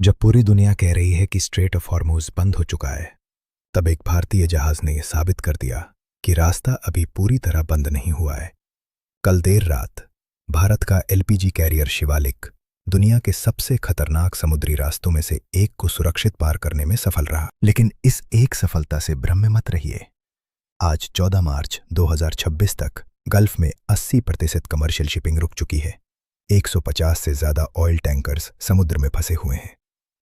जब पूरी दुनिया कह रही है कि स्ट्रेट ऑफ हॉर्मुज़ बंद हो चुका है, तब एक भारतीय जहाज ने यह साबित कर दिया कि रास्ता अभी पूरी तरह बंद नहीं हुआ है। कल देर रात भारत का एलपीजी कैरियर शिवालिक दुनिया के सबसे खतरनाक समुद्री रास्तों में से एक को सुरक्षित पार करने में सफल रहा। लेकिन इस एक सफलता से भ्रम में मत रहिए। आज 14 मार्च 2026 तक गल्फ में 80% कमर्शियल शिपिंग रुक चुकी है। 150 से ज्यादा ऑयल टैंकर्स समुद्र में फंसे हुए हैं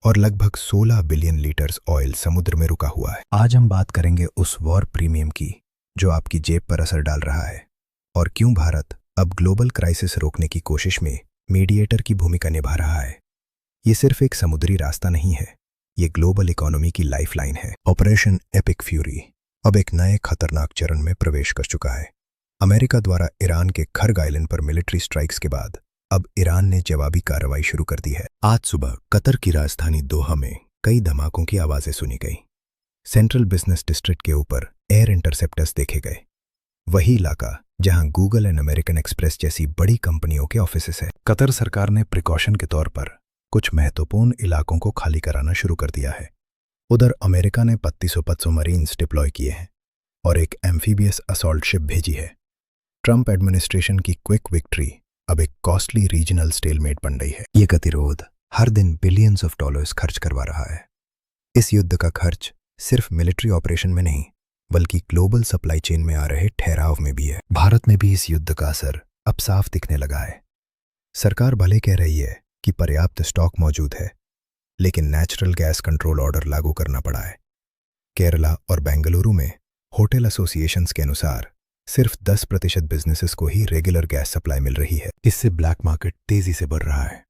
और लगभग 16 बिलियन लीटर्स ऑयल समुद्र में रुका हुआ है। आज हम बात करेंगे उस वॉर प्रीमियम की जो आपकी जेब पर असर डाल रहा है और क्यों भारत अब ग्लोबल क्राइसिस रोकने की कोशिश में मीडिएटर की भूमिका निभा रहा है। ये सिर्फ एक समुद्री रास्ता नहीं है, ये ग्लोबल इकोनॉमी की लाइफलाइन है। ऑपरेशन एपिक फ्यूरी अब एक नए खतरनाक चरण में प्रवेश कर चुका है। अमेरिका द्वारा ईरान के खर्ग आइलैंड पर मिलिट्री स्ट्राइक्स के बाद अब ईरान ने जवाबी कार्रवाई शुरू कर दी है। आज सुबह कतर की राजधानी दोहा में कई धमाकों की आवाजें सुनी गई। सेंट्रल बिजनेस डिस्ट्रिक्ट के ऊपर एयर इंटरसेप्टर्स देखे गए, वही इलाका जहां गूगल एंड अमेरिकन एक्सप्रेस जैसी बड़ी कंपनियों के ऑफिसेस हैं। कतर सरकार ने प्रिकॉशन के तौर पर कुछ महत्वपूर्ण इलाकों को खाली कराना शुरू कर दिया है। उधर अमेरिका ने 2500 मरीन्स डिप्लॉय किए हैं और एक एम्फीबियस असॉल्ट शिप भेजी है। ट्रंप एडमिनिस्ट्रेशन की क्विक विक्ट्री अब एक कॉस्टली रीजनल स्टेलमेट बन रही है। ये गतिरोध हर दिन बिलियंस ऑफ डॉलर्स खर्च करवा रहा है। इस युद्ध का खर्च सिर्फ मिलिट्री ऑपरेशन में नहीं बल्कि ग्लोबल सप्लाई चेन में आ रहे ठहराव में भी है। भारत में भी इस युद्ध का असर अब साफ दिखने लगा है। सरकार भले कह रही है कि पर्याप्त स्टॉक मौजूद है, लेकिन नेचुरल गैस कंट्रोल ऑर्डर लागू करना पड़ा है। केरला और बेंगलुरु में होटल एसोसिएशंस के अनुसार सिर्फ 10% बिजनेसेस को ही रेगुलर गैस सप्लाई मिल रही है। इससे ब्लैक मार्केट तेजी से बढ़ रहा है।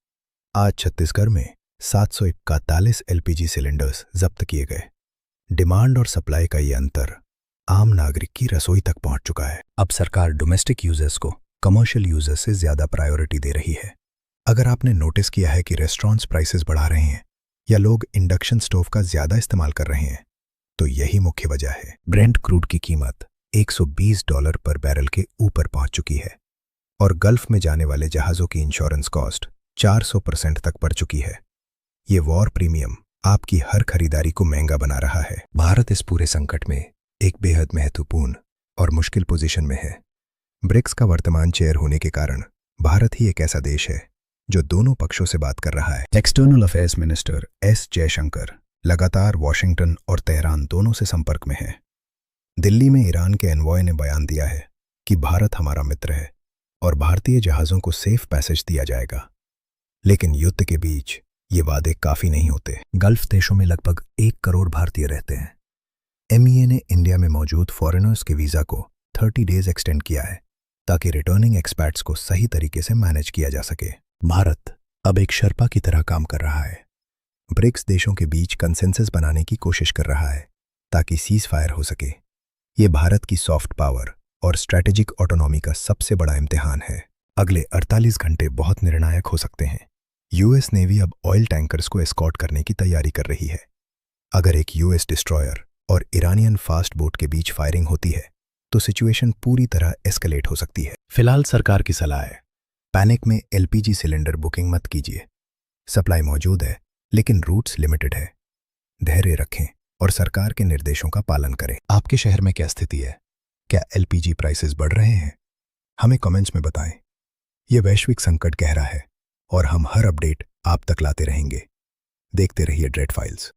आज छत्तीसगढ़ में 741 एलपीजी सिलेंडर्स जब्त किए गए। डिमांड और सप्लाई का ये अंतर आम नागरिक की रसोई तक पहुंच चुका है। अब सरकार डोमेस्टिक यूजर्स को कमर्शियल यूजर्स से ज्यादा प्रायोरिटी दे रही है। अगर आपने नोटिस किया है कि रेस्टोरेंट्स प्राइसेस बढ़ा रहे हैं या लोग इंडक्शन स्टोव का ज्यादा इस्तेमाल कर रहे हैं, तो यही मुख्य वजह है। ब्रेंट क्रूड की कीमत $120 पर बैरल के ऊपर पहुंच चुकी है और गल्फ में जाने वाले जहाजों की इंश्योरेंस कॉस्ट 400% तक बढ़ चुकी है। ये वॉर प्रीमियम आपकी हर खरीदारी को महंगा बना रहा है। भारत इस पूरे संकट में एक बेहद महत्वपूर्ण और मुश्किल पोजीशन में है। ब्रिक्स का वर्तमान चेयर होने के कारण भारत ही एक ऐसा देश है जो दोनों पक्षों से बात कर रहा है। External affairs minister S Jaishankar लगातार वॉशिंगटन और तेहरान दोनों से संपर्क में है। दिल्ली में ईरान के एनवॉय ने बयान दिया है कि भारत हमारा मित्र है और भारतीय जहाज़ों को सेफ पैसेज दिया जाएगा। लेकिन युद्ध के बीच ये वादे काफ़ी नहीं होते। गल्फ देशों में लगभग 1 करोड़ भारतीय रहते हैं। एमईए ने इंडिया में मौजूद फॉरेनर्स के वीज़ा को 30 डेज एक्सटेंड किया है ताकि रिटर्निंग एक्सपैट्स को सही तरीके से मैनेज किया जा सके। भारत अब एक शर्पा की तरह काम कर रहा है। ब्रिक्स देशों के बीच कंसेंसस बनाने की कोशिश कर रहा है ताकि सीज फायर हो सके। ये भारत की सॉफ्ट पावर और स्ट्रैटेजिक ऑटोनॉमी का सबसे बड़ा इम्तिहान है। अगले 48 घंटे बहुत निर्णायक हो सकते हैं। यूएस नेवी अब ऑयल टैंकर्स को एस्कॉर्ट करने की तैयारी कर रही है। अगर एक यूएस डिस्ट्रॉयर और ईरानियन फास्ट बोट के बीच फायरिंग होती है तो सिचुएशन पूरी तरह एस्केलेट हो सकती है। फिलहाल सरकार की सलाह है, पैनिक में एलपीजी सिलेंडर बुकिंग मत कीजिए। सप्लाई मौजूद है लेकिन रूट्स लिमिटेड है। धैर्य रखें और सरकार के निर्देशों का पालन करें। आपके शहर में क्या स्थिति है? क्या एलपीजी प्राइसेस बढ़ रहे हैं? हमें कमेंट्स में बताएं। यह वैश्विक संकट गहरा है और हम हर अपडेट आप तक लाते रहेंगे। देखते रहिए ड्रेड फाइल्स।